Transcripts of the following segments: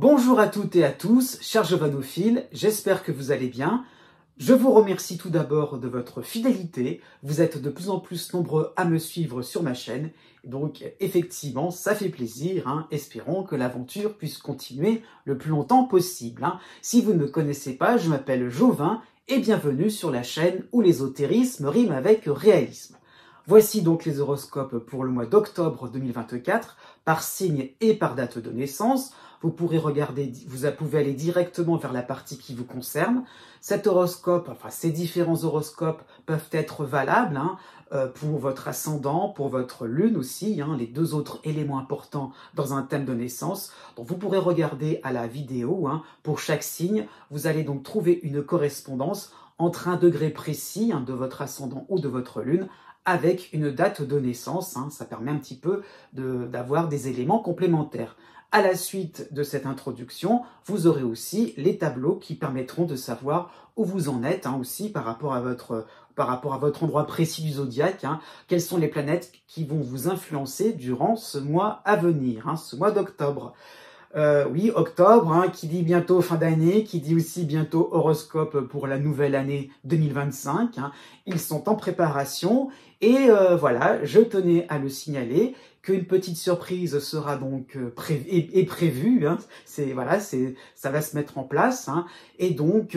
Bonjour à toutes et à tous, chers giovanophiles, j'espère que vous allez bien. Je vous remercie tout d'abord de votre fidélité. Vous êtes de plus en plus nombreux à me suivre sur ma chaîne. Donc effectivement, ça fait plaisir. Espérons que l'aventure puisse continuer le plus longtemps possible. Si vous ne me connaissez pas, je m'appelle Jovin et bienvenue sur la chaîne où l'ésotérisme rime avec réalisme. Voici donc les horoscopes pour le mois d'octobre 2024, par signe et par date de naissance. Vous pourrez regarder, vous pouvez aller directement vers la partie qui vous concerne. Cet horoscope, enfin ces différents horoscopes peuvent être valables pour votre ascendant, pour votre lune aussi, les deux autres éléments importants dans un thème de naissance. Donc vous pourrez regarder à la vidéo, pour chaque signe, vous allez donc trouver une correspondance entre un degré précis de votre ascendant ou de votre lune, avec une date de naissance. Ça permet un petit peu d'avoir des éléments complémentaires. À la suite de cette introduction, vous aurez aussi les tableaux qui permettront de savoir où vous en êtes, aussi par rapport à votre endroit précis du zodiaque, quelles sont les planètes qui vont vous influencer durant ce mois à venir, ce mois d'octobre. Oui, octobre, qui dit bientôt fin d'année, qui dit aussi bientôt horoscope pour la nouvelle année 2025. Ils sont en préparation et voilà, je tenais à le signaler qu'une petite surprise sera donc prévue. Ça va se mettre en place. Et donc,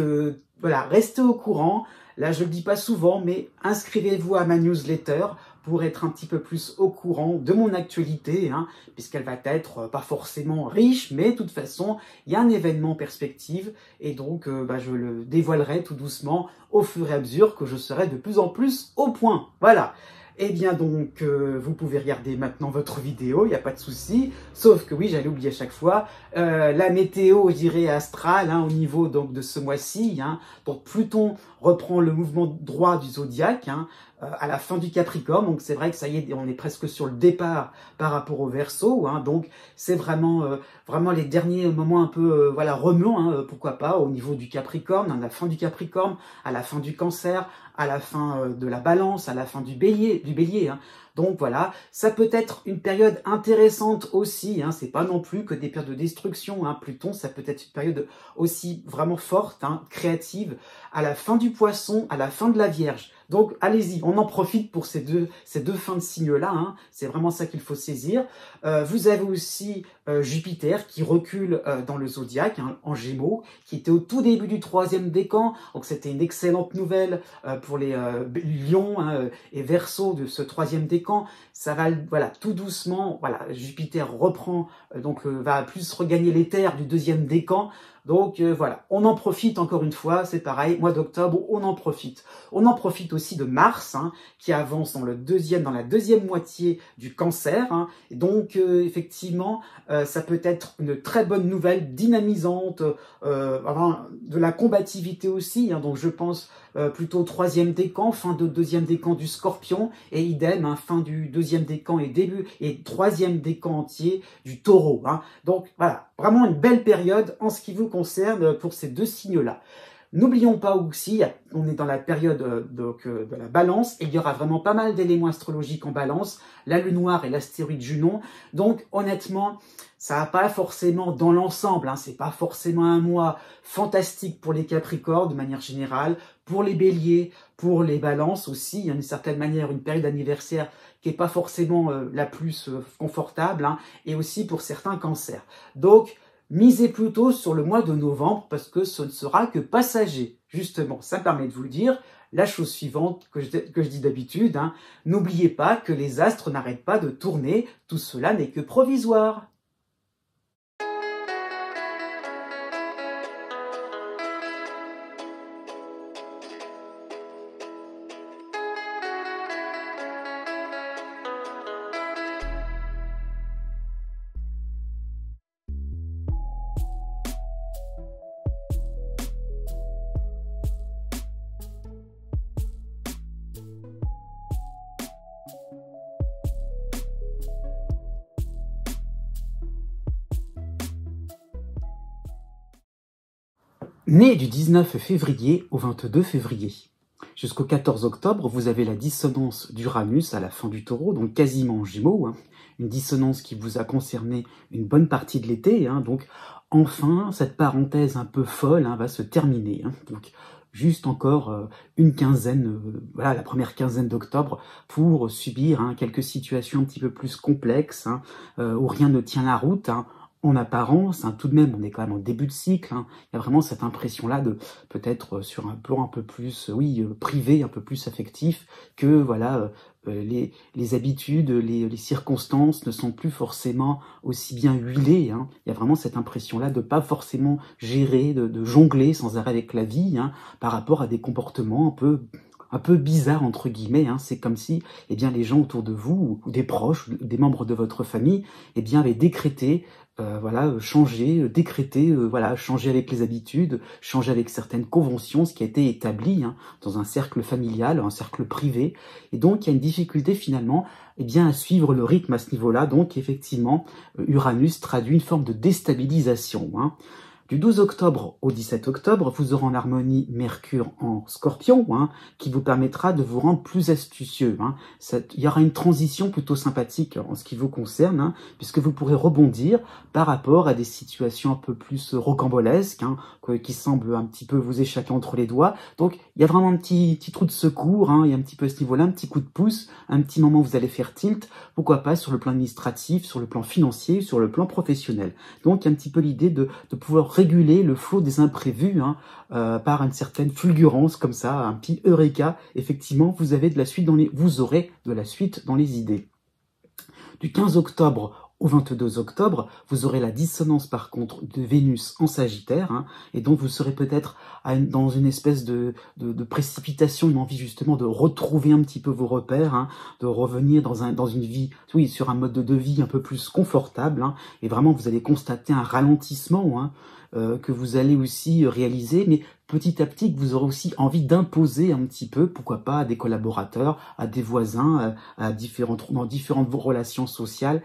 voilà, restez au courant. Là, je le dis pas souvent, mais inscrivez-vous à ma newsletter pour être un petit peu plus au courant de mon actualité, puisqu'elle va être pas forcément riche, mais de toute façon, il y a un événement en perspective, et donc je le dévoilerai tout doucement au fur et à mesure que je serai de plus en plus au point. Voilà. Eh bien donc, vous pouvez regarder maintenant votre vidéo, il n'y a pas de souci, sauf que oui, j'allais oublier à chaque fois, la météo, je dirais, astrale, au niveau donc de ce mois-ci, donc Pluton reprend le mouvement droit du zodiaque, à la fin du Capricorne, donc c'est vrai que ça y est, on est presque sur le départ par rapport au Verseau, donc c'est vraiment les derniers moments un peu remuants, pourquoi pas, au niveau du Capricorne, à la fin du Capricorne, à la fin du Cancer, à la fin de la Balance, à la fin du Bélier. Donc voilà, ça peut être une période intéressante aussi, c'est pas non plus que des périodes de destruction, Pluton, ça peut être une période aussi vraiment forte, créative, à la fin du Poisson, à la fin de la Vierge. Donc allez-y, on en profite pour ces deux fins de signes-là, c'est vraiment ça qu'il faut saisir. Vous avez aussi Jupiter qui recule dans le zodiaque, en Gémeaux, qui était au tout début du 3e décan, donc c'était une excellente nouvelle pour les Lions et Verseaux de ce 3e décan. Ça va, tout doucement, Jupiter reprend, va plus regagner les terres du 2e décan. Donc on en profite encore une fois, c'est pareil, mois d'octobre, on en profite. On en profite aussi de Mars, qui avance dans la deuxième moitié du Cancer. Et donc effectivement, ça peut être une très bonne nouvelle, dynamisante, de la combativité aussi. Donc je pense plutôt au 3e décan, fin de 2e décan du Scorpion, et idem, fin du 2e décan et 3e décan entier du Taureau. Donc voilà, vraiment une belle période en ce qui vous concerne pour ces deux signes-là. N'oublions pas aussi, on est dans la période de la Balance, et il y aura vraiment pas mal d'éléments astrologiques en Balance, la Lune noire et l'astéroïde Junon. Donc honnêtement, ça va pas forcément dans l'ensemble, c'est pas forcément un mois fantastique pour les Capricornes de manière générale, pour les Béliers, pour les Balances aussi, d'une certaine manière une période anniversaire qui est pas forcément la plus confortable, et aussi pour certains Cancers. Donc misez plutôt sur le mois de novembre parce que ce ne sera que passager. Justement, ça me permet de vous le dire. La chose suivante que je dis d'habitude, n'oubliez pas que les astres n'arrêtent pas de tourner, tout cela n'est que provisoire. Né du 19 février au 22 février. Jusqu'au 14 octobre, vous avez la dissonance d'Uranus à la fin du Taureau, donc quasiment en Gémeaux, hein. Une dissonance qui vous a concerné une bonne partie de l'été, hein. Donc enfin, cette parenthèse un peu folle, hein, va se terminer, hein. Donc juste encore une quinzaine, voilà, la première quinzaine d'octobre pour subir, hein, quelques situations un petit peu plus complexes, hein, où rien ne tient la route, hein. En apparence, hein, tout de même, on est quand même en début de cycle, hein. Il y a vraiment cette impression-là de peut-être sur un plan un peu plus, oui, privé, un peu plus affectif, que voilà, les habitudes, les circonstances ne sont plus forcément aussi bien huilées, hein. Il y a vraiment cette impression-là de pas forcément gérer, de jongler sans arrêt avec la vie, hein, par rapport à des comportements un peu bizarre entre guillemets, hein. C'est comme si, eh bien, les gens autour de vous, ou des proches, des membres de votre famille, eh bien, avaient décrété, voilà, changer, décréter, voilà, changer avec les habitudes, changer avec certaines conventions, ce qui a été établi, hein, dans un cercle familial, un cercle privé. Et donc, il y a une difficulté finalement, eh bien, à suivre le rythme à ce niveau-là. Donc, effectivement, Uranus traduit une forme de déstabilisation, hein. Du 12 octobre au 17 octobre, vous aurez en harmonie Mercure en Scorpion, hein, qui vous permettra de vous rendre plus astucieux, hein. Il y aura une transition plutôt sympathique en ce qui vous concerne, hein, puisque vous pourrez rebondir par rapport à des situations un peu plus rocambolesques, hein, qui semblent un petit peu vous échapper entre les doigts. Donc, il y a vraiment un petit trou de secours, hein, il y a un petit peu à ce niveau-là, un petit coup de pouce, un petit moment où vous allez faire tilt, pourquoi pas sur le plan administratif, sur le plan financier, sur le plan professionnel. Donc, il y a un petit peu l'idée de pouvoir réguler le flot des imprévus, hein, par une certaine fulgurance comme ça, un petit eureka. Effectivement, vous aurez de la suite dans les idées. Du 15 octobre au 22 octobre, vous aurez la dissonance par contre de Vénus en Sagittaire, hein, et donc vous serez peut-être dans une espèce de précipitation, une envie justement de retrouver un petit peu vos repères, hein, de revenir dans une vie, oui, sur un mode de vie un peu plus confortable, hein, et vraiment vous allez constater un ralentissement, hein, que vous allez aussi réaliser, mais petit à petit que vous aurez aussi envie d'imposer un petit peu, pourquoi pas à des collaborateurs, à des voisins, dans différentes relations sociales.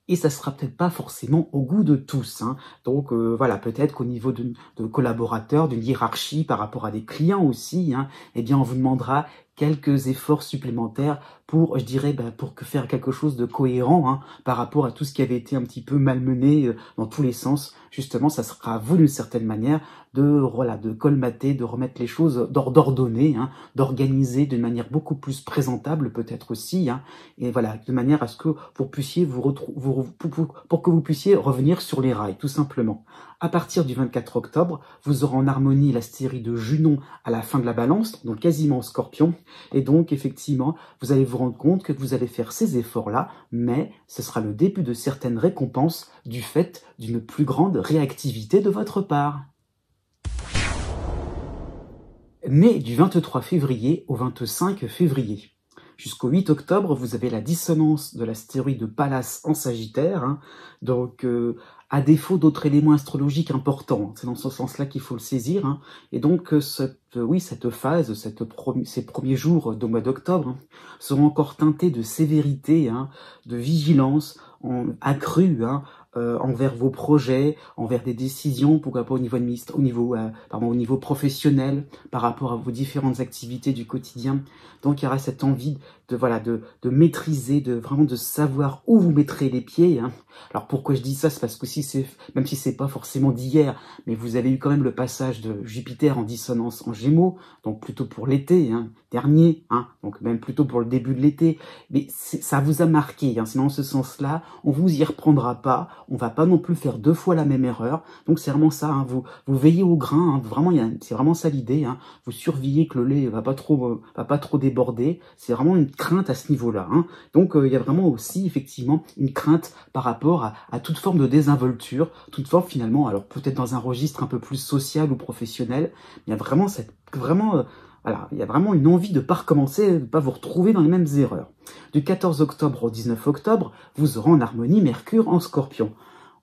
Et ça sera peut-être pas forcément au goût de tous, hein. Donc voilà, peut-être qu'au niveau de collaborateurs, d'une hiérarchie par rapport à des clients aussi, hein, eh bien on vous demandera quelques efforts supplémentaires pour, je dirais, pour faire quelque chose de cohérent, hein, par rapport à tout ce qui avait été un petit peu malmené dans tous les sens. Justement, ça sera à vous d'une certaine manière de colmater, de remettre les choses, d'ordonner, hein, d'organiser d'une manière beaucoup plus présentable peut-être aussi, hein, et voilà, de manière à ce que vous puissiez pour que vous puissiez revenir sur les rails, tout simplement. À partir du 24 octobre, vous aurez en harmonie la stérie de Junon à la fin de la balance, donc quasiment en Scorpion, et donc effectivement, vous allez vous rendre compte que vous allez faire ces efforts-là, mais ce sera le début de certaines récompenses du fait d'une plus grande réactivité de votre part. Mais du 23 février au 25 février. Jusqu'au 8 octobre, vous avez la dissonance de l'astéroïde de Pallas en Sagittaire, hein, donc à défaut d'autres éléments astrologiques importants, c'est dans ce sens-là qu'il faut le saisir, hein, et donc cette phase, ces premiers jours du mois d'octobre, hein, seront encore teintés de sévérité, hein, de vigilance accrue, hein, envers vos projets, envers des décisions, pourquoi pas au niveau professionnel, par rapport à vos différentes activités du quotidien. Donc il y aura cette envie de maîtriser, vraiment de savoir où vous mettrez les pieds, hein. Alors pourquoi je dis ça, c'est parce que même si c'est pas forcément d'hier, mais vous avez eu quand même le passage de Jupiter en dissonance en Gémeaux, donc plutôt pour l'été, hein, dernier, hein, donc même plutôt pour le début de l'été, mais ça vous a marqué, hein, sinon en ce sens-là, on vous y reprendra pas, on va pas non plus faire 2 fois la même erreur, donc c'est vraiment ça, hein, vous veillez au grain, hein, vraiment, c'est vraiment ça l'idée, hein, vous surveillez que le lait va pas trop déborder, c'est vraiment une crainte à ce niveau-là, hein. Donc il y a vraiment aussi effectivement une crainte par rapport à toute forme de désinvolture, toute forme finalement, alors peut-être dans un registre un peu plus social ou professionnel, il y a vraiment voilà, il y a vraiment une envie de ne pas recommencer, de ne pas vous retrouver dans les mêmes erreurs. Du 14 octobre au 19 octobre, vous aurez en harmonie Mercure en Scorpion.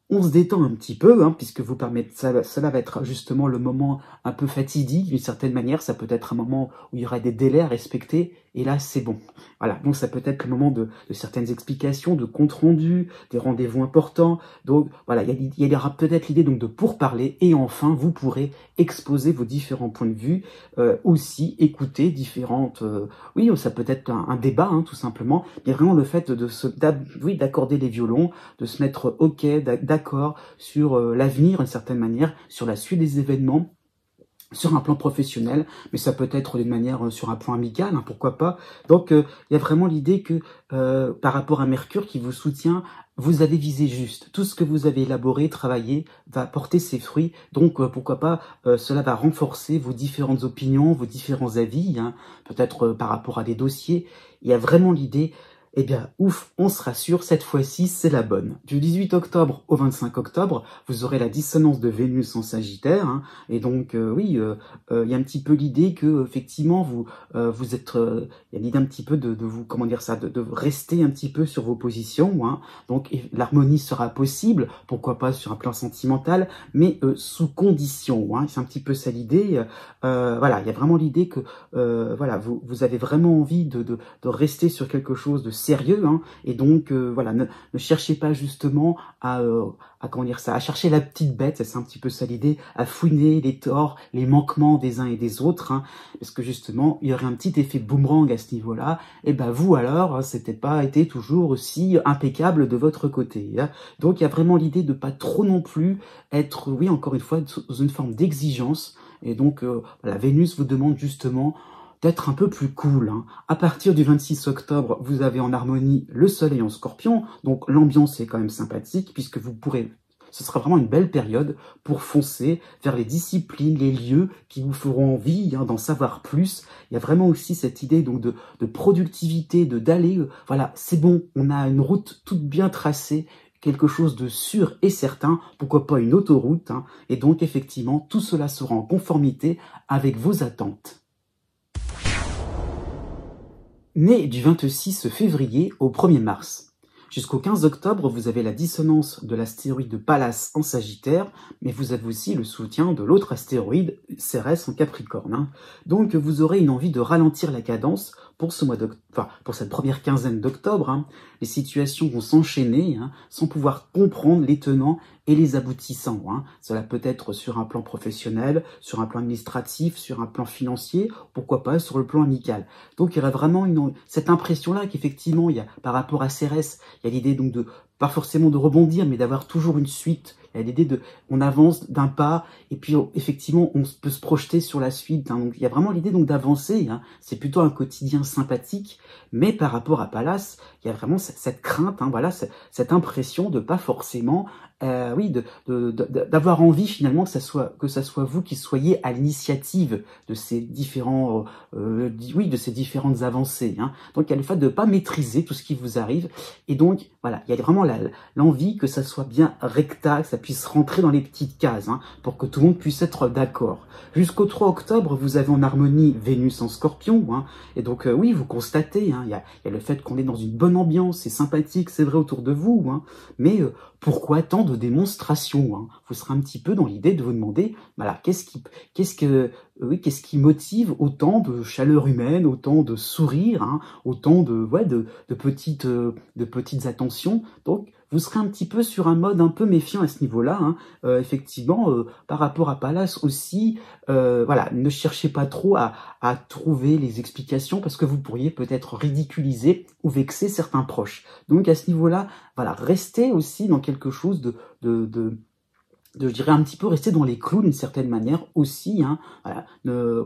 on se détend un petit peu, hein, puisque vous permettez, cela va être justement le moment un peu fatidique, d'une certaine manière. Ça peut être un moment où il y aura des délais à respecter, et là, c'est bon. Voilà, donc ça peut être le moment de certaines explications, de comptes rendus, des rendez-vous importants. Donc voilà, il y aura peut-être l'idée donc de pourparler, et enfin, vous pourrez exposer vos différents points de vue, aussi écouter différentes... oui, ça peut être un débat, hein, tout simplement, mais vraiment le fait d'accorder les violons, de se mettre OK, d'accord sur l'avenir, d'une certaine manière, sur la suite des événements, sur un plan professionnel, mais ça peut être d'une manière sur un plan amical, hein, pourquoi pas. Donc, il y a vraiment l'idée que par rapport à Mercure qui vous soutient, vous avez visé juste. Tout ce que vous avez élaboré, travaillé, va porter ses fruits. Donc, pourquoi pas, cela va renforcer vos différentes opinions, vos différents avis, hein, peut-être par rapport à des dossiers. Il y a vraiment l'idée... Eh bien, ouf, on se rassure, cette fois-ci, c'est la bonne. Du 18 octobre au 25 octobre, vous aurez la dissonance de Vénus en Sagittaire, hein, et donc, oui, il y a un petit peu l'idée que, effectivement, vous êtes, il y a l'idée un petit peu de vous, comment dire ça, de rester un petit peu sur vos positions, hein, donc l'harmonie sera possible, pourquoi pas sur un plan sentimental, mais sous condition, hein, c'est un petit peu ça l'idée, voilà, il y a vraiment l'idée que, voilà, vous avez vraiment envie de rester sur quelque chose de sérieux, hein, et donc voilà, ne cherchez pas justement à comment dire ça, à chercher la petite bête, c'est un petit peu ça l'idée, à fouiner les torts, les manquements des uns et des autres, hein, parce que justement il y aurait un petit effet boomerang à ce niveau-là, et ben vous alors, c'était pas été toujours aussi impeccable de votre côté, hein. Donc il y a vraiment l'idée de pas trop non plus être, oui, encore une fois, dans une forme d'exigence, et donc voilà, Vénus vous demande justement d'être un peu plus cool, hein. À partir du 26 octobre, vous avez en harmonie le soleil en scorpion, donc l'ambiance est quand même sympathique, puisque vous pourrez, ce sera vraiment une belle période pour foncer vers les disciplines, les lieux qui vous feront envie, hein, d'en savoir plus. Il y a vraiment aussi cette idée donc de productivité, d'aller, voilà, c'est bon, on a une route toute bien tracée, quelque chose de sûr et certain, pourquoi pas une autoroute, hein, et donc effectivement, tout cela sera en conformité avec vos attentes. Né du 26 février au 1er mars. Jusqu'au 15 octobre, vous avez la dissonance de l'astéroïde Pallas en Sagittaire, mais vous avez aussi le soutien de l'autre astéroïde, Cérès en Capricorne, hein. Donc vous aurez une envie de ralentir la cadence pour ce mois pour cette première quinzaine d'octobre, hein. Les situations vont s'enchaîner, hein, sans pouvoir comprendre les tenants et les aboutissants, hein. Cela peut être sur un plan professionnel, sur un plan administratif, sur un plan financier, pourquoi pas sur le plan amical. Donc il y aura vraiment cette impression-là qu'effectivement, il y a, par rapport à Cérès, il y a l'idée donc de, pas forcément de rebondir, mais d'avoir toujours une suite. Il y a l'idée on avance d'un pas, et puis effectivement, on peut se projeter sur la suite, hein. Donc il y a vraiment l'idée donc d'avancer, hein. C'est plutôt un quotidien sympathique, mais par rapport à Pallas, il y a vraiment cette crainte, hein, voilà, cette impression de pas forcément, oui, d'avoir envie finalement que ça soit vous qui soyez à l'initiative de ces différents, oui, de ces différentes avancées, hein. Donc il y a le fait de pas maîtriser tout ce qui vous arrive, et donc voilà, il y a vraiment l'envie que ça soit bien recta, que ça puisse rentrer dans les petites cases, hein, pour que tout le monde puisse être d'accord. Jusqu'au 3 octobre, vous avez en harmonie Vénus en Scorpion, hein, et donc oui, vous constatez, hein, il y a le fait qu'on est dans une bonne ambiance, c'est sympathique, c'est vrai autour de vous, hein, mais pourquoi tant de démonstrations, hein? Vous serez un petit peu dans l'idée de vous demander, voilà, qu'est-ce qui motive autant de chaleur humaine, autant de sourires, hein, autant de petites attentions. Donc vous serez un petit peu sur un mode un peu méfiant à ce niveau-là, hein. Effectivement, par rapport à Pallas aussi, voilà, ne cherchez pas trop à trouver les explications, parce que vous pourriez peut-être ridiculiser ou vexer certains proches. Donc à ce niveau-là, voilà, restez aussi dans quelque chose je dirais un petit peu rester dans les clous d'une certaine manière aussi, hein. Voilà,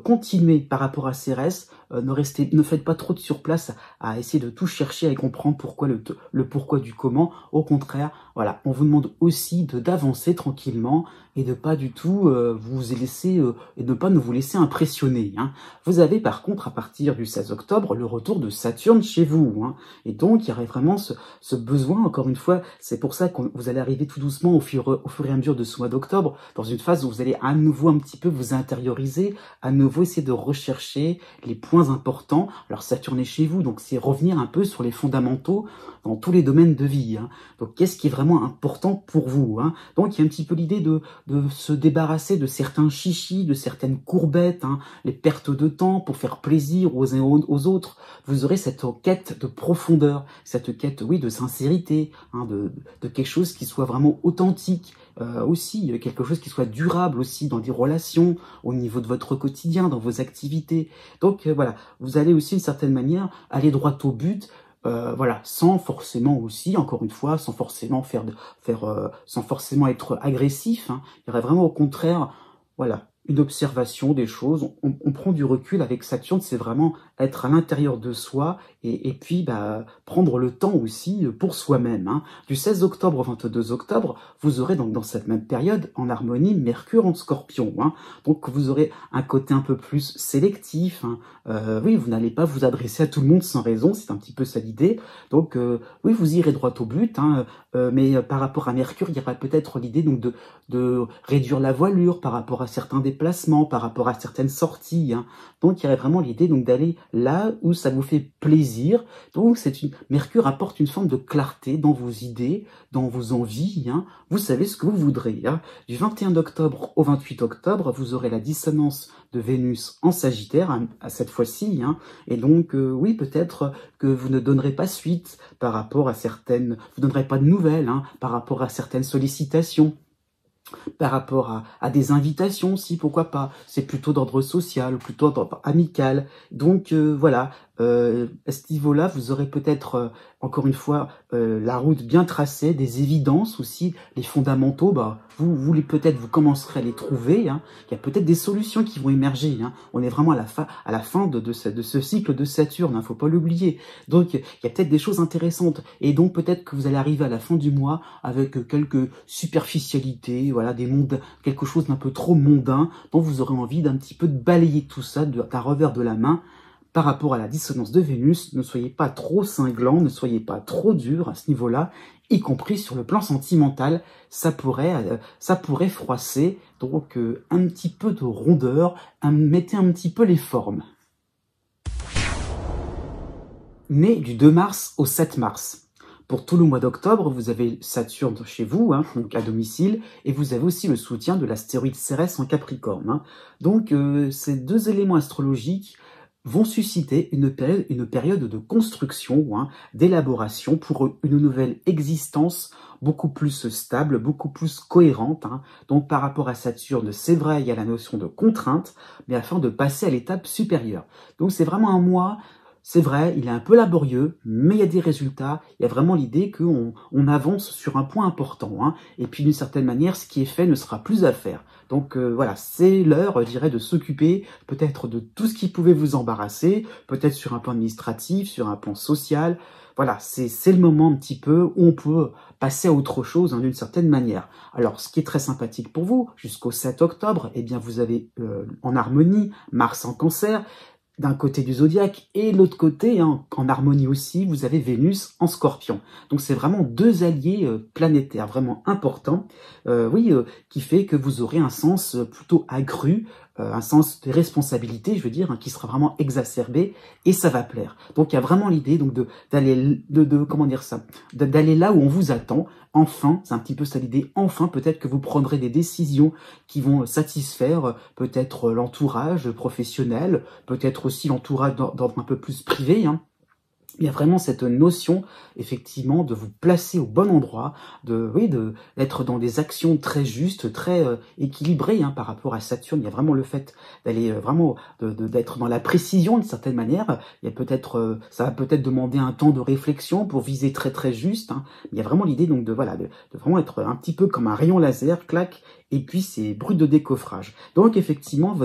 continuez par rapport à Cérès, ne faites pas trop de surplace à essayer de tout chercher à comprendre pourquoi le pourquoi du comment. Au contraire, voilà, on vous demande aussi d'avancer tranquillement, et de pas du tout vous laisser et de pas ne vous laisser impressionner. Hein. Vous avez par contre à partir du 16 octobre le retour de Saturne chez vous. Hein. Et donc il y aurait vraiment ce besoin, encore une fois, c'est pour ça que vous allez arriver tout doucement au fur et à mesure de ce mois d'octobre, dans une phase où vous allez à nouveau un petit peu vous intérioriser, à nouveau essayer de rechercher les points importants. Alors Saturne est chez vous, donc c'est revenir un peu sur les fondamentaux dans tous les domaines de vie. Hein. Donc qu'est-ce qui est vraiment important pour vous, hein. Donc il y a un petit peu l'idée de se débarrasser de certains chichis, de certaines courbettes, hein, les pertes de temps pour faire plaisir aux uns aux autres. Vous aurez cette quête de profondeur, cette quête, oui, de sincérité, hein, de quelque chose qui soit vraiment authentique, aussi, quelque chose qui soit durable aussi dans des relations, au niveau de votre quotidien, dans vos activités. Donc voilà, vous allez aussi d'une certaine manière aller droit au but, voilà, sans forcément aussi, encore une fois, sans forcément sans forcément être agressif. Hein. Il y aurait vraiment au contraire, voilà, une observation des choses. On prend du recul avec Saturne, c'est vraiment être à l'intérieur de soi et puis prendre le temps aussi pour soi-même. Hein. Du 16 octobre au 22 octobre, vous aurez donc dans cette même période en harmonie Mercure en Scorpion. Hein. Donc vous aurez un côté un peu plus sélectif. Hein. Oui, vous n'allez pas vous adresser à tout le monde sans raison, c'est un petit peu ça l'idée. Donc oui, vous irez droit au but, hein, mais par rapport à Mercure, il y aura peut-être l'idée donc de réduire la voilure par rapport à certains déplacements, par rapport à certaines sorties. Hein. Donc il y aurait vraiment l'idée donc d'aller là où ça vous fait plaisir. Donc Mercure apporte une forme de clarté dans vos idées, dans vos envies. Hein. Vous savez ce que vous voudrez. Hein. Du 21 octobre au 28 octobre, vous aurez la dissonance de Vénus en Sagittaire à cette fois-ci. Hein. Et donc oui, peut-être que vous ne donnerez pas suite par rapport à certaines, vous ne donnerez pas de nouvelles, hein, par rapport à certaines sollicitations. Par rapport à des invitations, si pourquoi pas, c'est plutôt d'ordre social, plutôt d'ordre amical. Donc voilà, à ce niveau-là, vous aurez peut-être, encore une fois, la route bien tracée, des évidences aussi, les fondamentaux, vous peut-être vous commencerez à les trouver. Hein. Il y a peut-être des solutions qui vont émerger. Hein. On est vraiment à la fin de ce cycle de Saturne, hein, faut pas l'oublier. Donc il y a peut-être des choses intéressantes, et donc peut-être que vous allez arriver à la fin du mois avec quelques superficialités, voilà, quelque chose d'un peu trop mondain, dont vous aurez envie d'un petit peu de balayer tout ça d'un revers de la main. Par rapport à la dissonance de Vénus, ne soyez pas trop cinglant, ne soyez pas trop dur à ce niveau-là, y compris sur le plan sentimental, ça pourrait froisser, donc un petit peu de rondeur, mettez un petit peu les formes. Mais du 2 mars au 7 mars. Pour tout le mois d'octobre, vous avez Saturne chez vous, hein, donc à domicile, et vous avez aussi le soutien de l'astéroïde Cérès en Capricorne. Hein. Donc ces deux éléments astrologiques vont susciter une période de construction, hein, d'élaboration pour une nouvelle existence beaucoup plus stable, beaucoup plus cohérente. Hein. Donc par rapport à Saturne, c'est vrai, il y a la notion de contrainte, mais afin de passer à l'étape supérieure. Donc c'est vraiment un mois, c'est vrai, il est un peu laborieux, mais il y a des résultats. Il y a vraiment l'idée qu'on avance sur un point important. Hein. Et puis d'une certaine manière, ce qui est fait ne sera plus à faire. Donc voilà, c'est l'heure, je dirais, de s'occuper peut-être de tout ce qui pouvait vous embarrasser, peut-être sur un plan administratif, sur un plan social. Voilà, c'est le moment un petit peu où on peut passer à autre chose, hein, d'une certaine manière. Alors, ce qui est très sympathique pour vous, jusqu'au 7 octobre, eh bien, vous avez en harmonie Mars en Cancer, d'un côté du zodiaque, et de l'autre côté, hein, en harmonie aussi, vous avez Vénus en Scorpion. Donc c'est vraiment deux alliés planétaires vraiment importants, qui fait que vous aurez un sens plutôt accru, un sens de responsabilité, je veux dire, hein, qui sera vraiment exacerbé, et ça va plaire. Donc il y a vraiment l'idée donc d'aller là où on vous attend. Enfin, c'est un petit peu ça l'idée, enfin peut-être que vous prendrez des décisions qui vont satisfaire peut-être l'entourage professionnel, peut-être aussi l'entourage d'ordre un peu plus privé, hein. Il y a vraiment cette notion, effectivement, de vous placer au bon endroit, d'être dans des actions très justes, très équilibrées, hein, par rapport à Saturne. Il y a vraiment le fait d'aller d'être dans la précision d'une certaine manière. Il y a peut-être, ça va peut-être demander un temps de réflexion pour viser très très juste. Hein. Il y a vraiment l'idée donc de vraiment être un petit peu comme un rayon laser, clac, et puis c'est brut de décoffrage. Donc effectivement,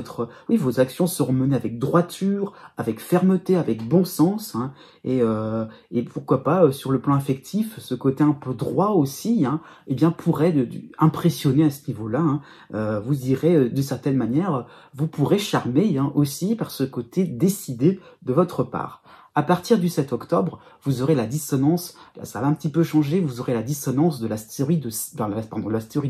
vos actions seront menées avec droiture, avec fermeté, avec bon sens, hein, et pourquoi pas, sur le plan affectif, ce côté un peu droit aussi, hein, eh bien, pourrait impressionner à ce niveau-là, hein. Vous irez, de certaine manière, vous pourrez charmer, hein, aussi par ce côté décidé de votre part. À partir du 7 octobre, vous aurez la dissonance, là ça va un petit peu changer, vous aurez la dissonance de l'astéroïde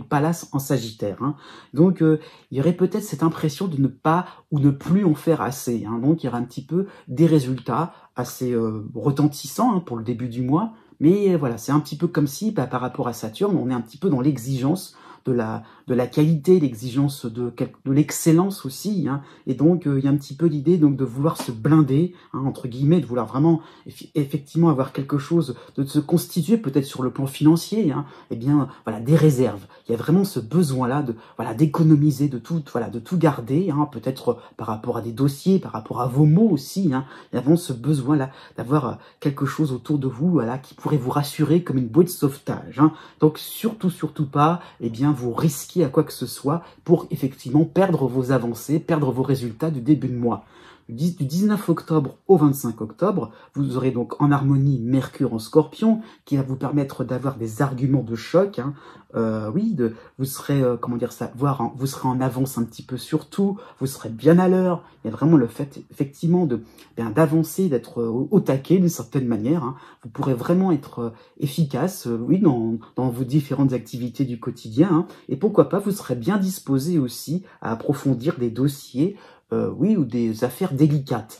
Pallas en Sagittaire, hein. Donc il y aurait peut-être cette impression de ne pas ou ne plus en faire assez, hein. Donc il y aura un petit peu des résultats assez retentissants, hein, pour le début du mois, mais voilà, c'est un petit peu comme si, par rapport à Saturne, on est un petit peu dans l'exigence de la qualité, l'exigence de l'excellence aussi, hein. Et donc il y a un petit peu l'idée donc de vouloir se blinder, hein, entre guillemets, de vouloir vraiment effectivement avoir quelque chose, de se constituer peut-être sur le plan financier, hein, et bien voilà, des réserves. Il y a vraiment ce besoin-là de d'économiser, de tout garder, hein, peut-être par rapport à des dossiers, par rapport à vos mots aussi, hein. Il y a vraiment ce besoin-là d'avoir quelque chose autour de vous, voilà, qui pourrait vous rassurer comme une bouée de sauvetage, hein. Donc surtout pas, eh bien vous risquez à quoi que ce soit pour effectivement perdre vos avancées, perdre vos résultats du début de mois. Du 19 octobre au 25 octobre, vous aurez donc en harmonie Mercure en Scorpion, qui va vous permettre d'avoir des arguments de choc, hein. Vous serez, vous serez en avance un petit peu sur tout, vous serez bien à l'heure. Il y a vraiment le fait, effectivement, d'avancer, d'être au taquet d'une certaine manière, hein. Vous pourrez vraiment être efficace, dans vos différentes activités du quotidien, hein. Et pourquoi pas, vous serez bien disposé aussi à approfondir des dossiers, ou des affaires délicates.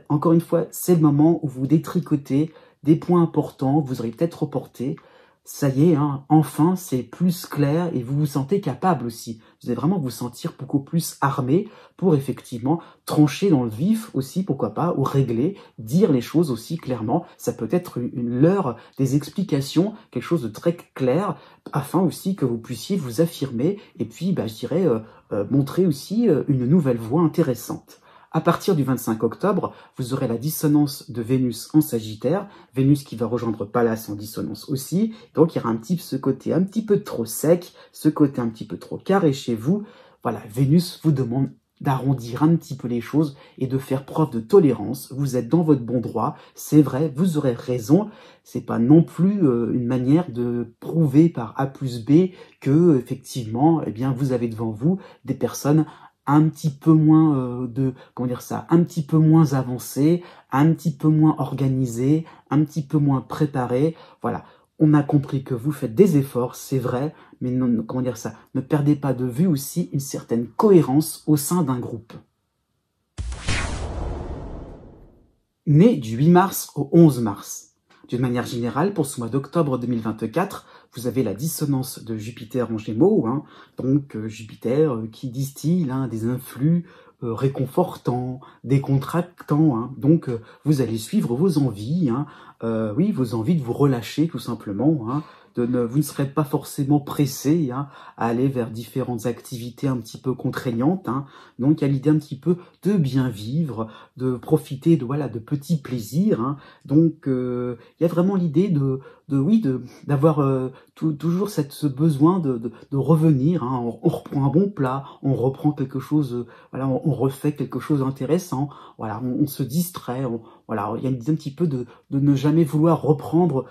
Encore une fois, c'est le moment où vous détricotez des points importants, vous aurez peut-être reporté. Ça y est, hein, enfin, c'est plus clair et vous vous sentez capable aussi. Vous allez vraiment vous sentir beaucoup plus armé pour effectivement trancher dans le vif aussi, pourquoi pas, ou régler, dire les choses aussi clairement. Ça peut être l'heure des explications, quelque chose de très clair, afin aussi que vous puissiez vous affirmer et puis, je dirais, montrer aussi une nouvelle voie intéressante. À partir du 25 octobre, vous aurez la dissonance de Vénus en Sagittaire, Vénus qui va rejoindre Pallas en dissonance aussi, donc il y aura ce côté un petit peu trop sec, ce côté un petit peu trop carré chez vous. Voilà, Vénus vous demande d'arrondir un petit peu les choses et de faire preuve de tolérance. Vous êtes dans votre bon droit, c'est vrai, vous aurez raison. C'est pas non plus une manière de prouver par A plus B que effectivement, eh bien, vous avez devant vous des personnes un petit peu moins un petit peu moins avancées, un petit peu moins organisées, un petit peu moins préparées. Voilà, on a compris que vous faites des efforts, c'est vrai, mais ne perdez pas de vue aussi une certaine cohérence au sein d'un groupe. Né du 8 mars au 11 mars. D'une manière générale, pour ce mois d'octobre 2024, vous avez la dissonance de Jupiter en Gémeaux, hein, donc Jupiter qui distille, hein, des influx réconfortants, décontractants, hein, donc vous allez suivre vos envies, hein, vos envies de vous relâcher tout simplement, hein. Vous ne serez pas forcément pressé, hein, à aller vers différentes activités un petit peu contraignantes, hein. Donc il y a l'idée un petit peu de bien vivre, de profiter de petits plaisirs, hein. Donc il y a vraiment l'idée d'avoir toujours ce besoin de revenir, hein. On reprend un bon plat, on reprend quelque chose, on refait quelque chose d'intéressant, voilà, on se distrait, il y a une idée un petit peu de ne jamais vouloir reprendre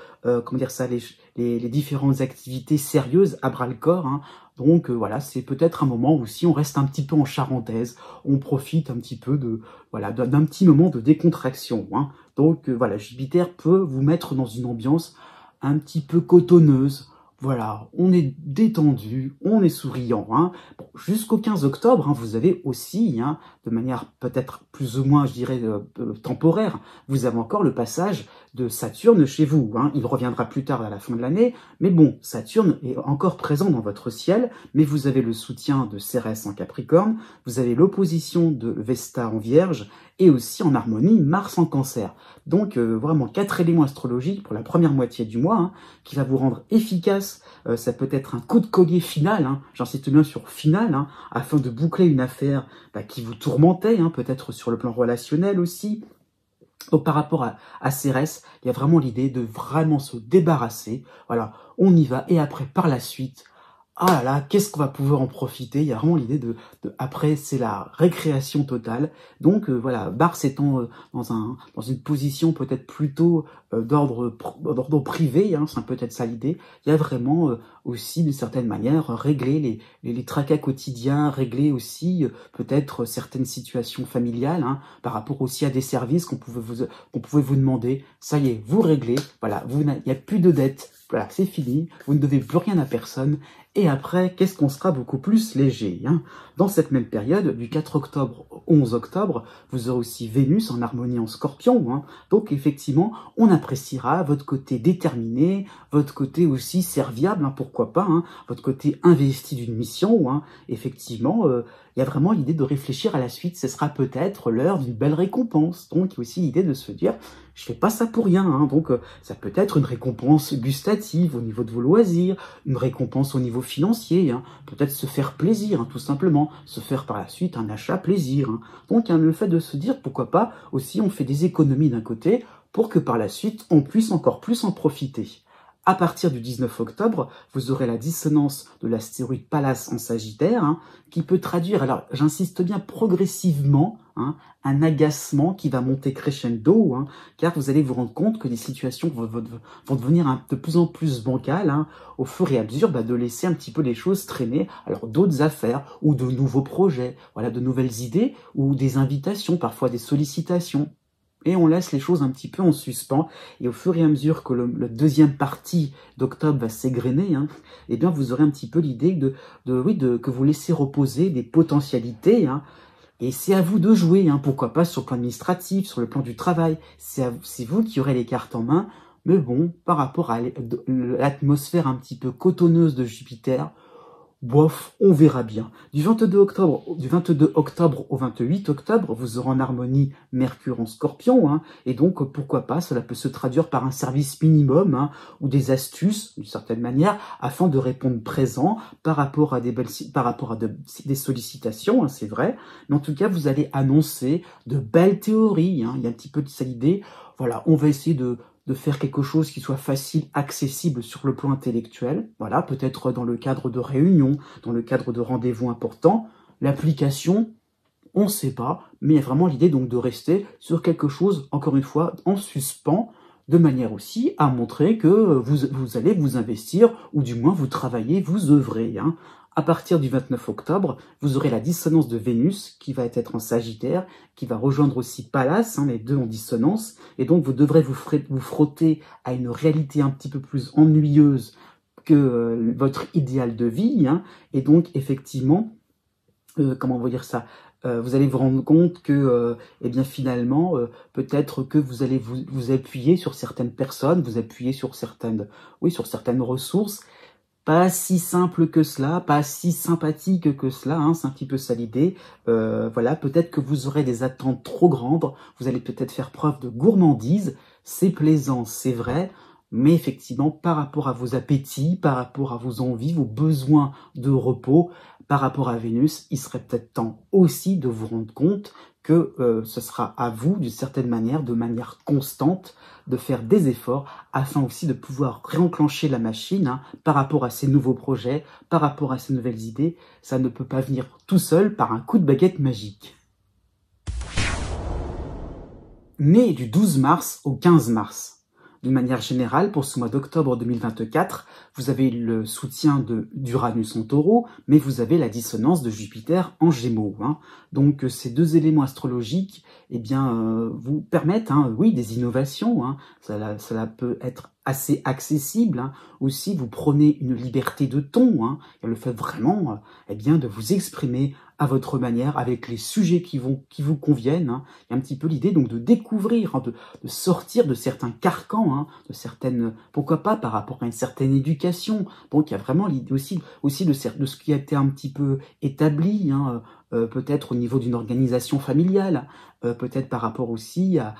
les différentes activités sérieuses à bras-le-corps, hein. Donc voilà, c'est peut-être un moment où si on reste un petit peu en charentaise, on profite un petit peu d'un petit moment de décontraction, hein. Donc voilà, Jupiter peut vous mettre dans une ambiance un petit peu cotonneuse. Voilà, on est détendu, on est souriant, hein. Bon, jusqu'au 15 octobre, hein, vous avez aussi, hein, de manière peut-être plus ou moins, je dirais, temporaire, vous avez encore le passage de Saturne chez vous, hein. Il reviendra plus tard à la fin de l'année, mais bon, Saturne est encore présent dans votre ciel, mais vous avez le soutien de Cérès en Capricorne, vous avez l'opposition de Vesta en Vierge, et aussi en harmonie Mars en Cancer. Donc vraiment 4 éléments astrologiques pour la première moitié du mois, hein, qui va vous rendre efficace. Ça peut être un coup de collier final, hein, j'insiste bien sur final, hein, afin de boucler une affaire qui vous tourmentait, hein, peut-être sur le plan relationnel aussi. Donc par rapport à Cérès, il y a vraiment l'idée de vraiment se débarrasser. Voilà, on y va et après par la suite, ah là là, qu'est-ce qu'on va pouvoir en profiter. Il y a vraiment l'idée après, c'est la récréation totale. Donc voilà, Mars étant dans une position peut-être plutôt d'ordre privé, hein, c'est peut-être ça l'idée, il y a vraiment aussi d'une certaine manière régler les tracas quotidiens, régler aussi peut-être certaines situations familiales, hein, par rapport aussi à des services qu'on pouvait vous demander. Ça y est, vous réglez, voilà, il n'y a plus de dettes. Voilà, c'est fini, vous ne devez plus rien à personne. Et après, qu'est-ce qu'on sera beaucoup plus léger, hein? Dans cette même période, du 4 octobre au 11 octobre, vous aurez aussi Vénus en harmonie en Scorpion, hein. Donc effectivement, on appréciera votre côté déterminé, votre côté aussi serviable, hein, pourquoi pas, hein, votre côté investi d'une mission, hein. Effectivement, il y a vraiment l'idée de réfléchir à la suite. Ce sera peut-être l'heure d'une belle récompense. Donc il y a aussi l'idée de se dire, je fais pas ça pour rien, hein. Donc ça peut être une récompense gustative au niveau de vos loisirs, une récompense au niveau financier, hein. Peut-être se faire plaisir, hein, tout simplement, se faire par la suite un achat plaisir, hein. Donc hein, le fait de se dire, pourquoi pas, aussi on fait des économies d'un côté, pour que par la suite on puisse encore plus en profiter. À partir du 19 octobre, vous aurez la dissonance de l'astéroïde Pallas en Sagittaire, hein, qui peut traduire, alors j'insiste bien, progressivement, hein, un agacement qui va monter crescendo, hein, car vous allez vous rendre compte que les situations vont devenir de plus en plus bancales, hein, au fur et à mesure de laisser un petit peu les choses traîner, alors d'autres affaires ou de nouveaux projets, voilà, de nouvelles idées ou des invitations, parfois des sollicitations. Et on laisse les choses un petit peu en suspens. Et au fur et à mesure que le deuxième partie d'octobre va s'égrener, hein, eh bien vous aurez un petit peu l'idée que vous laissez reposer des potentialités, hein. Et c'est à vous de jouer, hein, pourquoi pas sur le plan administratif, sur le plan du travail. C'est vous qui aurez les cartes en main. Mais bon, par rapport à l'atmosphère un petit peu cotonneuse de Jupiter, bof, on verra bien. Du 22 octobre au 28 octobre, vous aurez en harmonie Mercure en Scorpion, hein, et donc pourquoi pas, cela peut se traduire par un service minimum, hein, ou des astuces, d'une certaine manière, afin de répondre présent par rapport à des sollicitations, hein, c'est vrai. Mais en tout cas, vous allez annoncer de belles théories, hein, il y a un petit peu de ça l'idée. Voilà, on va essayer de faire quelque chose qui soit facile, accessible sur le plan intellectuel, voilà, peut-être dans le cadre de réunions, dans le cadre de rendez-vous importants. L'application, on ne sait pas, mais il y a vraiment l'idée donc de rester sur quelque chose, encore une fois, en suspens, de manière aussi à montrer que vous allez vous investir, ou du moins vous travaillez, vous œuvrez, hein. À partir du 29 octobre, vous aurez la dissonance de Vénus qui va être en Sagittaire, qui va rejoindre aussi Pallas, hein, les deux en dissonance, et donc vous devrez vous frotter à une réalité un petit peu plus ennuyeuse que votre idéal de vie, hein, et donc effectivement, comment on va dire ça, vous allez vous rendre compte que, eh bien finalement, peut-être que vous allez vous appuyer sur certaines personnes, vous appuyer sur certaines ressources, pas si simple que cela, pas si sympathique que cela, hein, c'est un petit peu ça l'idée. Voilà, peut-être que vous aurez des attentes trop grandes, vous allez peut-être faire preuve de gourmandise, c'est plaisant, c'est vrai, mais effectivement, par rapport à vos appétits, par rapport à vos envies, vos besoins de repos, par rapport à Vénus, il serait peut-être temps aussi de vous rendre compte que ce sera à vous, d'une certaine manière, de manière constante, de faire des efforts afin aussi de pouvoir réenclencher la machine, hein, par rapport à ces nouveaux projets, par rapport à ces nouvelles idées. Ça ne peut pas venir tout seul par un coup de baguette magique. Né du 12 mars au 15 mars. D'une manière générale, pour ce mois d'octobre 2024, vous avez le soutien d'Uranus en Taureau, mais vous avez la dissonance de Jupiter en Gémeaux, hein. Donc ces deux éléments astrologiques, eh bien, vous permettent, hein, oui, des innovations, hein. Cela peut être assez accessible, hein. Aussi, vous prenez une liberté de ton, hein, et le fait vraiment, eh bien, de vous exprimer à votre manière, avec les sujets qui vous conviennent, hein. Il y a un petit peu l'idée donc de découvrir, hein, de sortir de certains carcans, hein, de certaines, pourquoi pas par rapport à une certaine éducation. Donc il y a vraiment l'idée aussi de ce qui a été un petit peu établi, hein, peut-être au niveau d'une organisation familiale, peut-être par rapport aussi à,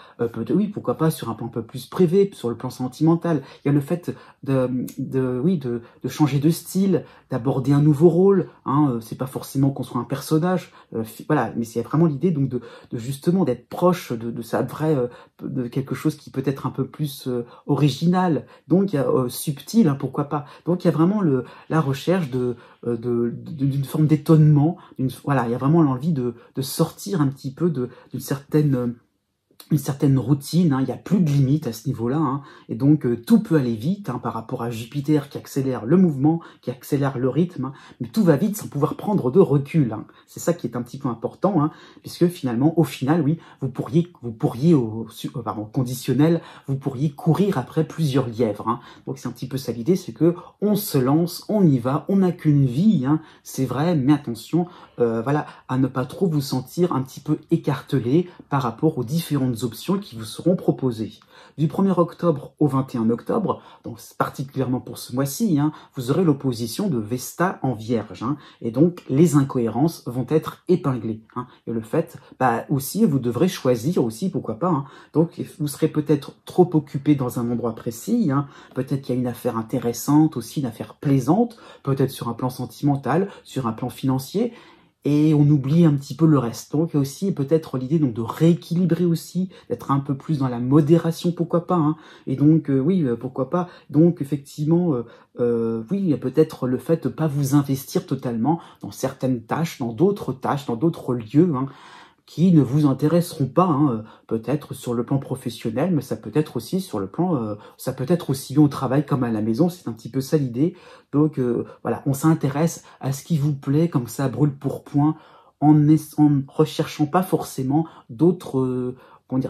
oui, pourquoi pas sur un plan un peu plus privé, sur le plan sentimental. Il y a le fait de changer de style, d'aborder un nouveau rôle, hein, c'est pas forcément qu'on soit un personnage personnage, voilà, mais c'est vraiment l'idée donc de justement d'être proche de sa vraie, de quelque chose qui peut être un peu plus original, donc il y a subtil, hein, pourquoi pas. Donc il y a vraiment la recherche d'une forme d'étonnement, voilà, il y a vraiment l'envie de sortir un petit peu d'une certaine une certaine routine, hein, il n'y a plus de limite à ce niveau-là, hein, et donc tout peut aller vite, hein, par rapport à Jupiter qui accélère le mouvement, qui accélère le rythme, hein, mais tout va vite sans pouvoir prendre de recul, hein. C'est ça qui est un petit peu important, hein, puisque finalement, au final, oui, vous pourriez pardon, conditionnel, vous pourriez courir après plusieurs lièvres, hein. Donc c'est un petit peu ça l'idée, c'est que on se lance, on y va, on n'a qu'une vie, hein, c'est vrai, mais attention, voilà, à ne pas trop vous sentir un petit peu écartelé par rapport aux différentes options qui vous seront proposées. Du 1er octobre au 21 octobre, donc particulièrement pour ce mois-ci, hein, vous aurez l'opposition de Vesta en Vierge, hein, et donc les incohérences vont être épinglées, hein, et le fait, aussi, vous devrez choisir aussi, pourquoi pas, hein, donc vous serez peut-être trop occupé dans un endroit précis, hein, peut-être qu'il y a une affaire intéressante aussi, une affaire plaisante, peut-être sur un plan sentimental, sur un plan financier, et on oublie un petit peu le reste. Donc il y a aussi peut-être l'idée donc de rééquilibrer aussi, d'être un peu plus dans la modération, pourquoi pas, hein. Et donc oui, pourquoi pas. Donc effectivement, oui, il y a peut-être le fait de ne pas vous investir totalement dans certaines tâches, dans d'autres lieux, hein, qui ne vous intéresseront pas, hein, peut-être sur le plan professionnel, mais ça peut être aussi sur le plan, ça peut être aussi bien au travail comme à la maison, c'est un petit peu ça l'idée. Donc voilà, on s'intéresse à ce qui vous plaît, comme ça brûle pour point, en recherchant pas forcément d'autres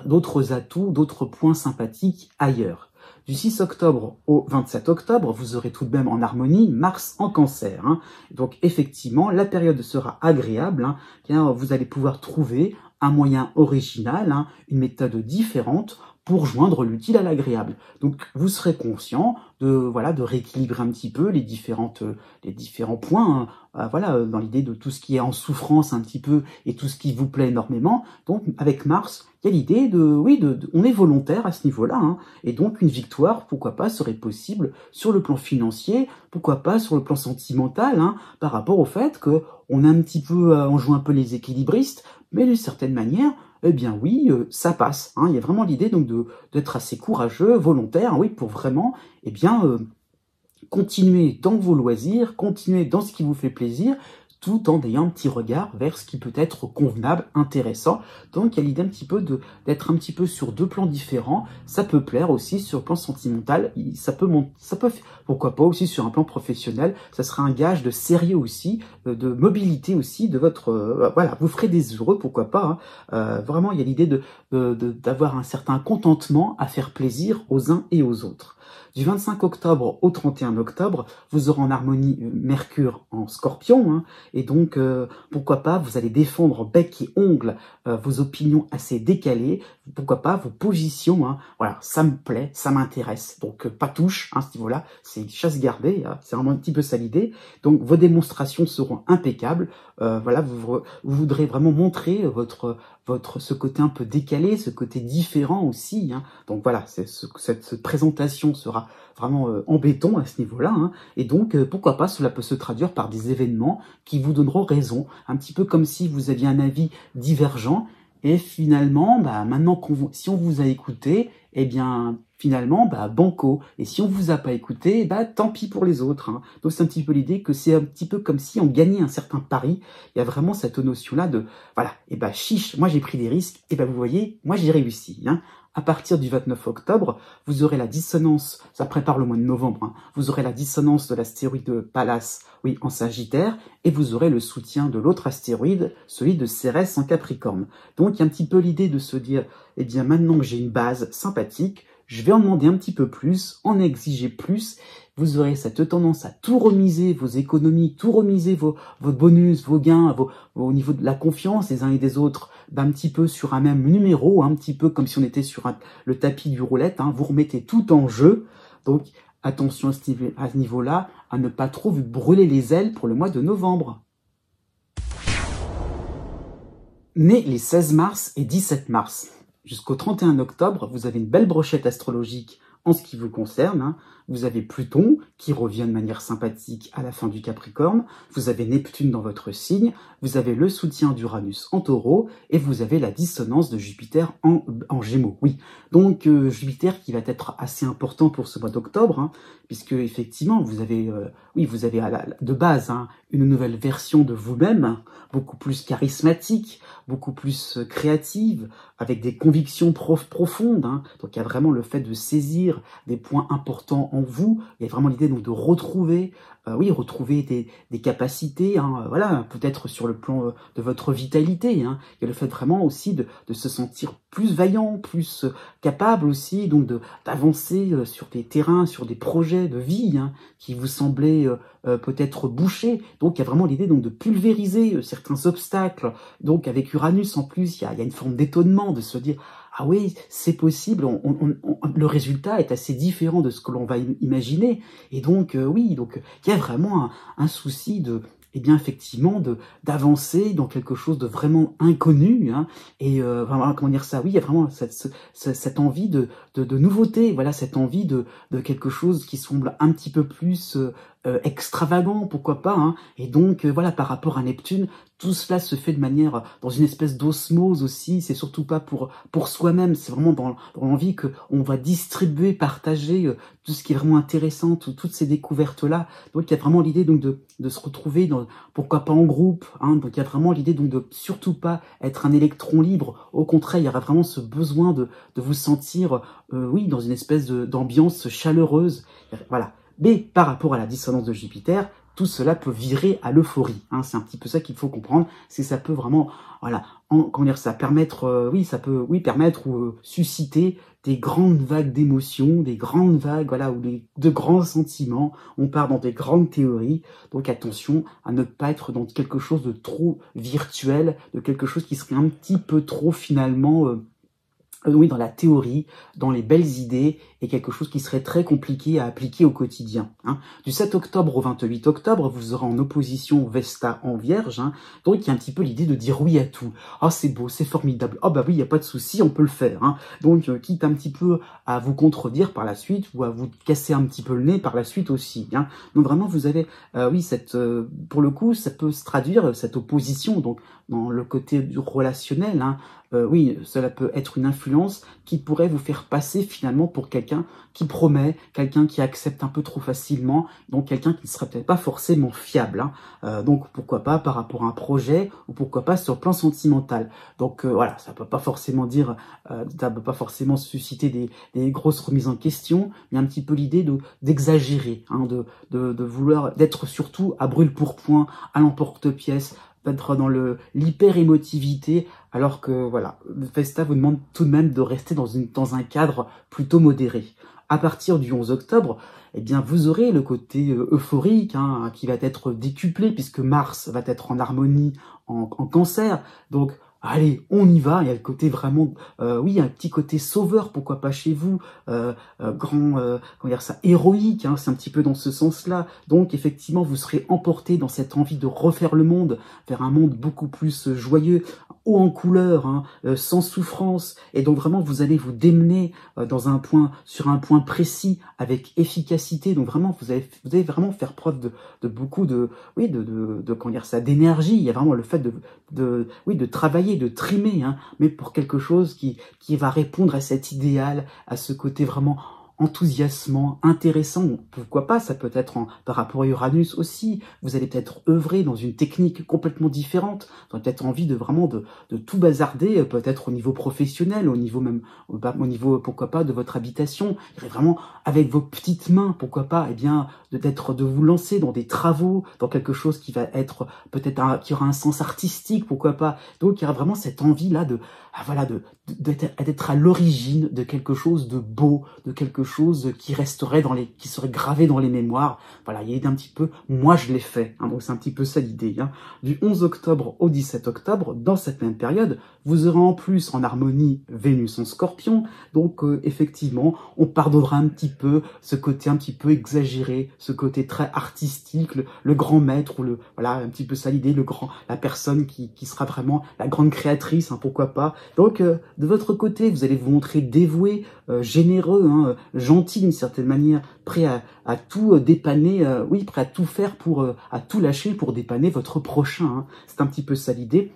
d'autres atouts, d'autres points sympathiques ailleurs. Du 6 octobre au 27 octobre, vous aurez tout de même en harmonie Mars en Cancer, hein. Donc effectivement, la période sera agréable, hein, car vous allez pouvoir trouver un moyen original, hein, une méthode différente pour joindre l'utile à l'agréable. Donc vous serez conscient de rééquilibrer un petit peu les différents points, hein, voilà, dans l'idée de tout ce qui est en souffrance un petit peu et tout ce qui vous plaît énormément. Donc avec Mars, il y a l'idée on est volontaire à ce niveau-là, hein, et donc une victoire, pourquoi pas, serait possible sur le plan financier, pourquoi pas sur le plan sentimental, hein, par rapport au fait que on joue un peu les équilibristes, mais d'une certaine manière, eh bien oui, ça passe, hein. Il y a vraiment l'idée donc d'être assez courageux, volontaire, oui, pour vraiment, eh bien, continuer dans vos loisirs, continuer dans ce qui vous fait plaisir, tout en ayant un petit regard vers ce qui peut être convenable, intéressant. Donc il y a l'idée un petit peu d'être un petit peu sur deux plans différents. Ça peut plaire aussi sur le plan sentimental, ça peut pourquoi pas aussi sur un plan professionnel. Ça sera un gage de sérieux aussi, de mobilité aussi de votre voilà, vous ferez des heureux, pourquoi pas, hein. Vraiment il y a l'idée d'avoir un certain contentement à faire plaisir aux uns et aux autres. Du 25 octobre au 31 octobre, vous aurez en harmonie Mercure en Scorpion, hein, et donc pourquoi pas, vous allez défendre bec et ongles vos opinions assez décalées, pourquoi pas vos positions, hein, voilà, ça me plaît, ça m'intéresse, donc pas touche, hein, à ce niveau-là, c'est chasse gardée, hein, c'est vraiment un petit peu ça l'idée. Donc vos démonstrations seront impeccables, voilà, vous voudrez vraiment montrer ce côté un peu décalé, ce côté différent aussi, hein. Donc voilà, cette présentation sera vraiment en béton à ce niveau-là, hein. Et donc pourquoi pas, cela peut se traduire par des événements qui vous donneront raison, un petit peu comme si vous aviez un avis divergent, et finalement, maintenant si on vous a écouté, eh bien finalement, banco. Et si on vous a pas écouté, tant pis pour les autres, hein. Donc c'est un petit peu l'idée que c'est un petit peu comme si on gagnait un certain pari. Il y a vraiment cette notion-là de, voilà, chiche, moi j'ai pris des risques, vous voyez, moi j'ai réussi, hein. À partir du 29 octobre, vous aurez la dissonance, ça prépare le mois de novembre, hein, vous aurez la dissonance de l'astéroïde Pallas, oui, en Sagittaire, et vous aurez le soutien de l'autre astéroïde, celui de Cérès en Capricorne. Donc il y a un petit peu l'idée de se dire, eh bien maintenant que j'ai une base sympathique, je vais en demander un petit peu plus, en exiger plus. Vous aurez cette tendance à tout remiser, vos économies, tout remiser vos bonus, vos gains, au niveau de la confiance des uns et des autres, un petit peu sur un même numéro, un petit peu comme si on était sur le tapis du roulette, hein, vous remettez tout en jeu. Donc attention à ce niveau-là, à ne pas trop vous brûler les ailes pour le mois de novembre. Nés les 16 mars et 17 mars. Jusqu'au 31 octobre, vous avez une belle brochette astrologique en ce qui vous concerne, hein, vous avez Pluton qui revient de manière sympathique à la fin du Capricorne, vous avez Neptune dans votre signe, vous avez le soutien d'Uranus en Taureau et vous avez la dissonance de Jupiter en Gémeaux. Oui, donc Jupiter qui va être assez important pour ce mois d'octobre, hein, puisque effectivement vous avez, vous avez de base hein, une nouvelle version de vous-même, hein, beaucoup plus charismatique, beaucoup plus créative, avec des convictions profondes. Hein. Donc il y a vraiment le fait de saisir des points importants en vous. Il y a vraiment l'idée donc de retrouver, retrouver des capacités. Hein, voilà, peut-être sur le plan de votre vitalité. Hein. Il y a le fait vraiment aussi de se sentir plus vaillant, plus capable aussi donc d'avancer sur des terrains, sur des projets de vie hein, qui vous semblaient peut-être bouchés. Donc il y a vraiment l'idée donc de pulvériser certains obstacles. Donc avec Uranus en plus, il y a une forme d'étonnement de se dire ah oui, c'est possible, le résultat est assez différent de ce que l'on va imaginer. Et donc, donc il y a vraiment un souci de, eh bien effectivement, d'avancer dans quelque chose de vraiment inconnu. Hein, et comment dire ça, oui, il y a vraiment cette envie de nouveauté, voilà, cette envie de quelque chose qui semble un petit peu plus extravagant, pourquoi pas. Hein, et donc, voilà, par rapport à Neptune, tout cela se fait de manière, dans une espèce d'osmose aussi, c'est surtout pas pour soi-même, c'est vraiment dans l'envie qu'on va distribuer, partager tout ce qui est vraiment intéressant, toutes ces découvertes-là. Donc il y a vraiment l'idée donc de se retrouver, pourquoi pas en groupe, hein, donc il y a vraiment l'idée donc de surtout pas être un électron libre, au contraire, il y aura vraiment ce besoin de vous sentir, dans une espèce d'ambiance chaleureuse, voilà. Mais par rapport à la dissonance de Jupiter, tout cela peut virer à l'euphorie. Hein, c'est un petit peu ça qu'il faut comprendre. C'est ça peut vraiment, voilà, comment dire, ça permettre, permettre ou susciter des grandes vagues d'émotions, des grandes vagues, voilà, ou de grands sentiments. On part dans des grandes théories. Donc attention à ne pas être dans quelque chose de trop virtuel, de quelque chose qui serait un petit peu trop finalement. Dans la théorie, dans les belles idées, et quelque chose qui serait très compliqué à appliquer au quotidien. Hein. Du 7 octobre au 28 octobre, vous aurez en opposition Vesta en Vierge, hein, donc il y a un petit peu l'idée de dire oui à tout. Ah, c'est beau, c'est formidable, ah bah oui, il n'y a pas de souci, on peut le faire. Hein. Donc, quitte un petit peu à vous contredire par la suite, ou à vous casser un petit peu le nez par la suite aussi. Hein. Donc vraiment, vous avez, pour le coup, ça peut se traduire, cette opposition, donc dans le côté du relationnel, hein, cela peut être une influence qui pourrait vous faire passer finalement pour quelqu'un qui promet, quelqu'un qui accepte un peu trop facilement, donc quelqu'un qui ne serait peut-être pas forcément fiable. Hein. Donc pourquoi pas par rapport à un projet, ou pourquoi pas sur le plan sentimental. Donc voilà, ça peut pas forcément dire, ça peut pas forcément susciter des grosses remises en question, mais un petit peu l'idée d'exagérer, hein, de vouloir, d'être surtout à brûle-pourpoint, à l'emporte-pièce, d'être dans l'hyper-émotivité, alors que voilà, Vesta vous demande tout de même de rester dans un cadre plutôt modéré. À partir du 11 octobre, eh bien, vous aurez le côté euphorique hein, qui va être décuplé, puisque Mars va être en harmonie en Cancer. Donc, allez, on y va. Il y a le côté vraiment, un petit côté sauveur, pourquoi pas chez vous, comment dire ça, héroïque, hein, c'est un petit peu dans ce sens-là. Donc, effectivement, vous serez emporté dans cette envie de refaire le monde vers un monde beaucoup plus joyeux, haut en couleur, hein, sans souffrance. Et donc, vraiment, vous allez vous démener sur un point précis, avec efficacité. Donc, vraiment, vous allez vraiment faire preuve de beaucoup comment dire ça, d'énergie. Il y a vraiment le fait de travailler, de trimer, hein, mais pour quelque chose qui va répondre à cet idéal, à ce côté vraiment enthousiasmant, intéressant. Pourquoi pas, ça peut être par rapport à Uranus aussi. Vous allez peut-être œuvrer dans une technique complètement différente. Vous aurez peut-être envie de tout bazarder, peut-être au niveau professionnel, au niveau même, au niveau, pourquoi pas, de votre habitation. Il y aurait vraiment, avec vos petites mains, pourquoi pas, de vous lancer dans des travaux, dans quelque chose qui va être, qui aura un sens artistique, pourquoi pas. Donc, il y aura vraiment cette envie-là d'être à l'origine de quelque chose de beau, de quelque chose qui serait gravé dans les mémoires. Voilà, il y a un petit peu, moi je l'ai fait, hein, donc c'est un petit peu ça l'idée. Hein. Du 11 octobre au 17 octobre, dans cette même période, vous aurez en plus en harmonie Vénus en Scorpion, donc effectivement, on pardonnera un petit peu ce côté un petit peu exagéré, ce côté très artistique, le grand maître, ou un petit peu ça l'idée, la personne qui sera vraiment la grande créatrice, hein, pourquoi pas. Donc, de votre côté, vous allez vous montrer dévoué, généreux, hein, gentil d'une certaine manière, prêt à tout dépanner, oui, prêt à tout faire pour, à tout lâcher pour dépanner votre prochain, hein. C'est un petit peu ça l'idée.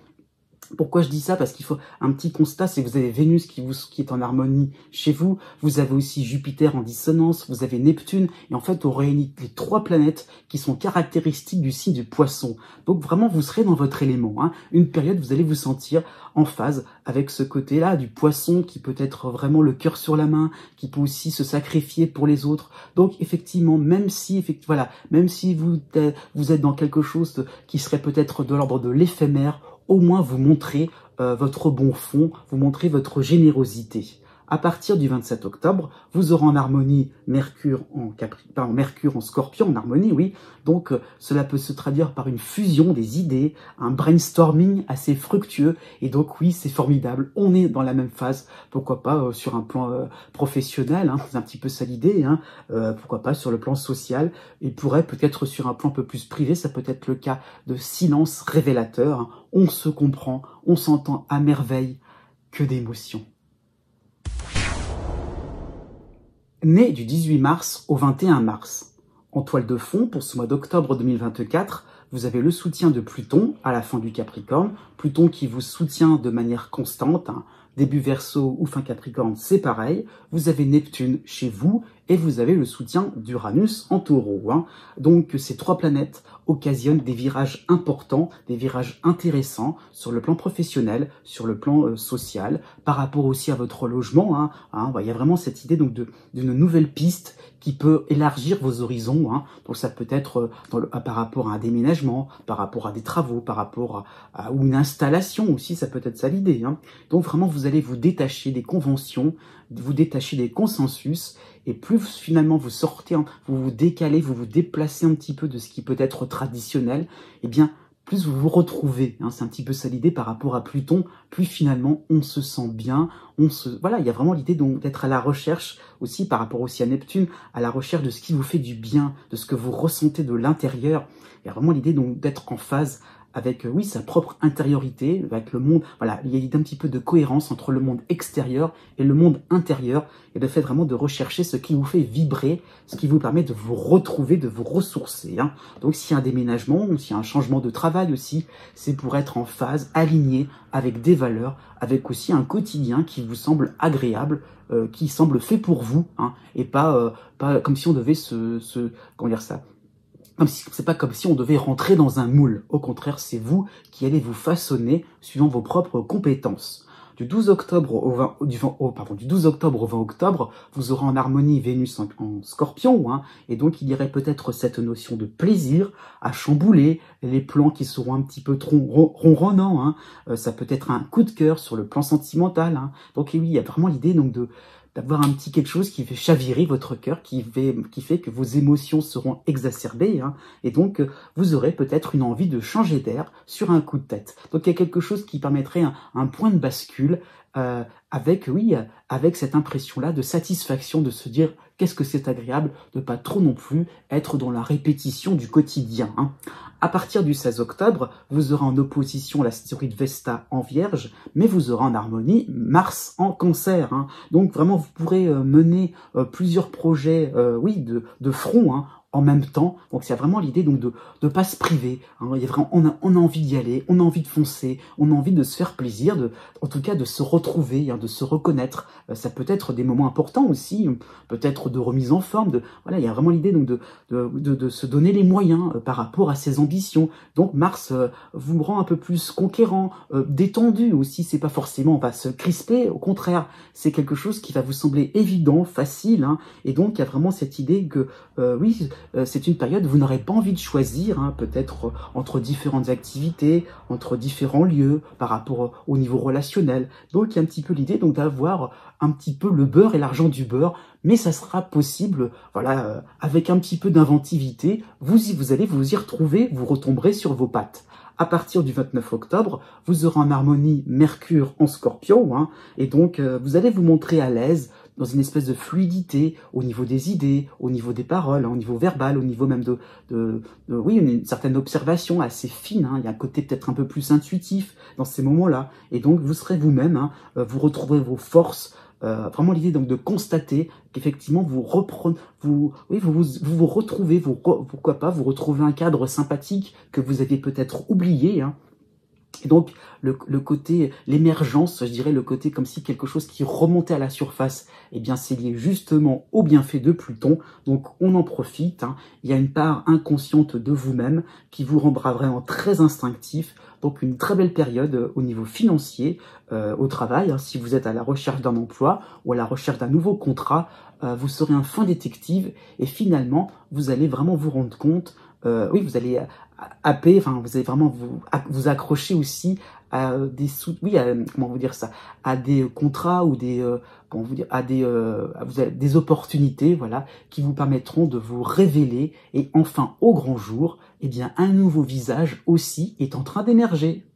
Pourquoi je dis ça? Parce qu'il faut un petit constat, c'est que vous avez Vénus qui est en harmonie chez vous, vous avez aussi Jupiter en dissonance, vous avez Neptune, et en fait on réunit les 3 planètes qui sont caractéristiques du signe du Poisson. Donc vraiment vous serez dans votre élément, hein. Une période vous allez vous sentir en phase avec ce côté-là du Poisson qui peut être vraiment le cœur sur la main, qui peut aussi se sacrifier pour les autres. Donc effectivement, même si vous êtes dans quelque chose qui serait peut-être de l'ordre de l'éphémère, au moins vous montrez votre bon fond, vous montrez votre générosité. À partir du 27 octobre, vous aurez en harmonie Mercure en Scorpion, en harmonie, oui. Donc, cela peut se traduire par une fusion des idées, un brainstorming assez fructueux. Et donc, oui, c'est formidable. On est dans la même phase. Pourquoi pas sur un plan professionnel, hein, c'est un petit peu ça l'idée. Hein, pourquoi pas sur le plan social. Et pourrait peut-être sur un plan un peu plus privé, ça peut être le cas de silence révélateur. Hein. On se comprend, on s'entend à merveille. Que d'émotions. Né du 18 mars au 21 mars. En toile de fond, pour ce mois d'octobre 2024, vous avez le soutien de Pluton à la fin du Capricorne. Pluton qui vous soutient de manière constante. Hein. Début Verseau ou fin Capricorne, c'est pareil. Vous avez Neptune chez vous et vous avez le soutien d'Uranus en Taureau. Hein. Donc ces 3 planètes occasionnent des virages importants, des virages intéressants sur le plan professionnel, sur le plan social, par rapport aussi à votre logement. Hein. Il y a vraiment cette idée donc d'une nouvelle piste qui peut élargir vos horizons. Hein. Donc ça peut être par rapport à un déménagement, par rapport à des travaux, par rapport ou une installation aussi, ça peut être ça l'idée. Hein. Donc vraiment vous allez vous détacher des conventions, vous détacher des consensus, et plus finalement vous sortez, vous vous décalez, vous vous déplacez un petit peu de ce qui peut être traditionnel, et bien plus vous vous retrouvez, hein, c'est un petit peu ça l'idée par rapport à Pluton, plus finalement on se sent bien, voilà, il y a vraiment l'idée d'être à la recherche aussi par rapport aussi à Neptune, à la recherche de ce qui vous fait du bien, de ce que vous ressentez de l'intérieur. Il y a vraiment l'idée donc d'être en phase avec, oui, sa propre intériorité, avec le monde. Voilà, il y a l'idée un petit peu de cohérence entre le monde extérieur et le monde intérieur, et le fait vraiment de rechercher ce qui vous fait vibrer, ce qui vous permet de vous retrouver, de vous ressourcer. Hein. Donc s'il y a un déménagement, ou s'il y a un changement de travail aussi, c'est pour être en phase, aligné avec des valeurs, avec aussi un quotidien qui vous semble agréable, qui semble fait pour vous, hein, et pas comme si on devait comment dire ça, c'est pas comme si on devait rentrer dans un moule. Au contraire, c'est vous qui allez vous façonner suivant vos propres compétences. Du 12 octobre au 20 octobre, vous aurez en harmonie Vénus en Scorpion, hein, et donc il y aurait peut-être cette notion de plaisir à chambouler les plans qui seront un petit peu trop ronronnants. Hein. Ça peut être un coup de cœur sur le plan sentimental. Hein. Donc oui, il y a vraiment l'idée donc d'avoir un petit quelque chose qui fait chavirer votre cœur, qui fait que vos émotions seront exacerbées, hein, et donc vous aurez peut-être une envie de changer d'air sur un coup de tête. Donc il y a quelque chose qui permettrait un point de bascule avec cette impression-là de satisfaction, de se dire qu'est-ce que c'est agréable de pas trop non plus être dans la répétition du quotidien. Hein. À partir du 16 octobre, vous aurez en opposition l'astéroïde Vesta en Vierge, mais vous aurez en harmonie Mars en Cancer. Hein. Donc vraiment, vous pourrez mener plusieurs projets de front, hein, en même temps. Donc c'est vraiment l'idée donc de pas se priver. Hein. Il y a vraiment, on a envie d'y aller, on a envie de foncer, on a envie de se faire plaisir, en tout cas de se retrouver, hein, de se reconnaître. Ça peut être des moments importants aussi, peut-être de remise en forme. Voilà, il y a vraiment l'idée donc de se donner les moyens par rapport à ses ambitions. Donc Mars vous rend un peu plus conquérant, détendu aussi. C'est pas forcément on va se crisper, au contraire, c'est quelque chose qui va vous sembler évident, facile. Hein, et donc il y a vraiment cette idée que c'est une période où vous n'aurez pas envie de choisir, hein, peut-être entre différentes activités, entre différents lieux, par rapport au niveau relationnel. Donc il y a un petit peu l'idée donc d'avoir un petit peu le beurre et l'argent du beurre, mais ça sera possible, voilà, avec un petit peu d'inventivité, vous allez vous y retrouver, vous retomberez sur vos pattes. À partir du 29 octobre, vous aurez en harmonie Mercure en Scorpion, hein, et donc vous allez vous montrer à l'aise, dans une espèce de fluidité au niveau des idées, au niveau des paroles, hein, au niveau verbal, au niveau même oui, une certaine observation assez fine. Hein, il y a un côté peut-être un peu plus intuitif dans ces moments-là. Et donc, vous serez vous-même, hein, vous retrouverez vos forces, vraiment l'idée donc de constater qu'effectivement vous reprenez, vous retrouvez, pourquoi pas, vous retrouvez un cadre sympathique que vous aviez peut-être oublié, hein. Et donc, le côté, l'émergence, je dirais, le côté comme si quelque chose qui remontait à la surface, eh bien, c'est lié justement au bienfait de Pluton. Donc, on en profite, hein. Il y a une part inconsciente de vous-même qui vous rendra vraiment très instinctif. Donc, une très belle période au niveau financier, au travail, hein. Si vous êtes à la recherche d'un emploi ou à la recherche d'un nouveau contrat, vous serez un fin détective et finalement, vous allez vraiment vous rendre compte, oui, vous allez happer, enfin, vous allez vraiment vous accrocher aussi à des comment vous dire ça, à des contrats ou des, comment vous dire, à des, des opportunités, voilà, qui vous permettront de vous révéler et enfin, au grand jour, eh bien, un nouveau visage aussi est en train d'émerger.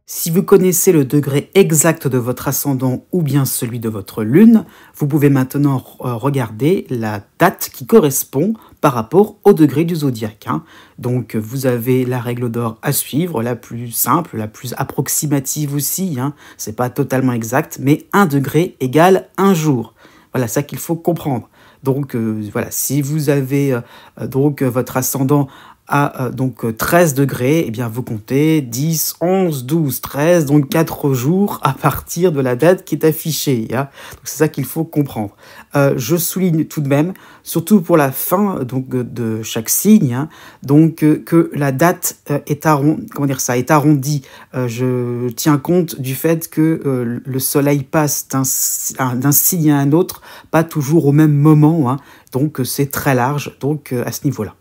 Si vous connaissez le degré exact de votre ascendant ou bien celui de votre lune, vous pouvez maintenant regarder la date qui correspond par rapport au degré du zodiaque, hein. Donc vous avez la règle d'or à suivre, la plus simple, la plus approximative aussi, hein. C'est pas totalement exact, mais 1 degré égale 1 jour. Voilà, ça qu'il faut comprendre. Donc voilà, si vous avez votre ascendant à donc 13 degrés, eh bien vous comptez 10, 11, 12, 13, donc 4 jours à partir de la date qui est affichée, hein. Donc c'est ça qu'il faut comprendre. Je souligne tout de même, surtout pour la fin donc de chaque signe, hein, donc que la date est arrondie. Je tiens compte du fait que le soleil passe d'un signe à un autre, pas toujours au même moment, hein, donc c'est très large donc à ce niveau-là.